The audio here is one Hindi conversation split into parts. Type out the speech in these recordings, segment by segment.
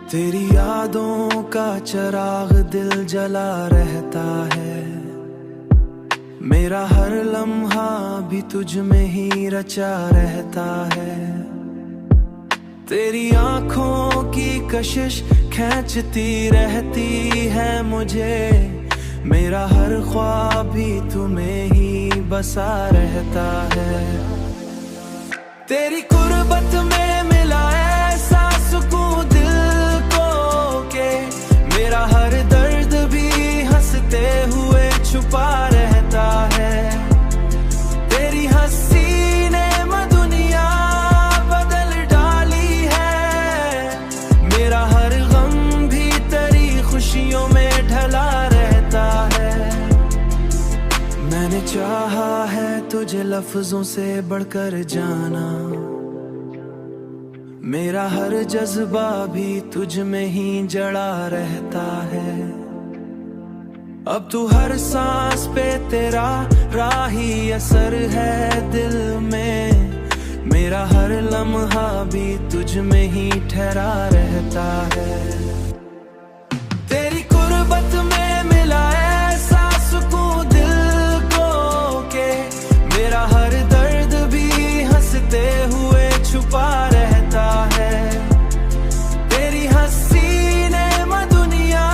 तेरी यादों का चिराग दिल जला रहता है। मेरा हर लम्हा भी तुझ में ही रचा रहता है। तेरी आंखों की कशिश खींचती रहती है मुझे। मेरा हर ख्वाब भी तुम्हें ही बसा रहता है। तेरी कुर्बत में मिला ऐसा सुकून दिल को के मेरा हर दर्द भी हंसते हुए छुपा रहता है। तेरी हंसी ने दुनिया बदल डाली है। मेरा हर गम भी तेरी खुशियों में ढला रहता है। मैंने चाहा है तुझे लफ्जों से बढ़कर जाना। मेरा हर जज्बा भी तुझ में ही जड़ा रहता है। अब तू हर सांस पे तेरा राही असर है दिल में। मेरा हर लम्हा भी तुझ में ही ठहरा रहता है। तेरी कुर्बत में मिला ऐसा सुकून दिल को के मेरा हर दर्द भी हंसते हुए छुपा रहता है। तेरी हंसी ने दुनिया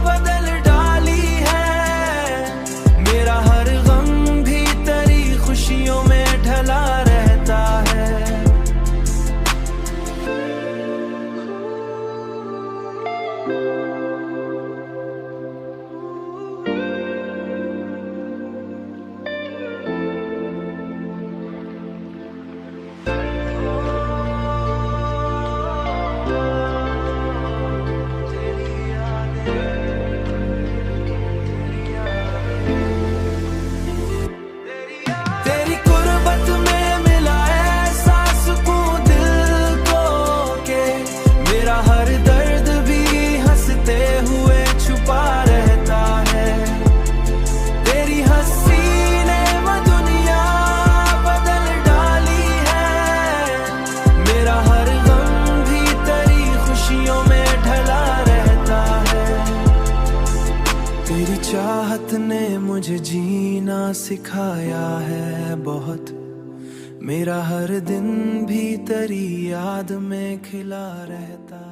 बदल डाली है। मेरा हर गम भी तेरी खुशियों में ढला रहता है। तेरी कुर्बत में मिला ऐसा सुकून दिल को के मेरा हर दर्द भी हंसते हुए छुपा रहता है। तेरी हंसी ने दुनिया बदल डाली है। मेरा हर गम भी तेरी खुशियों में ढला रहता है। तेरी चाहत ने मुझे जीना सिखाया है बहुत। मेरा हर दिन भी तेरी याद में खिला रहता है।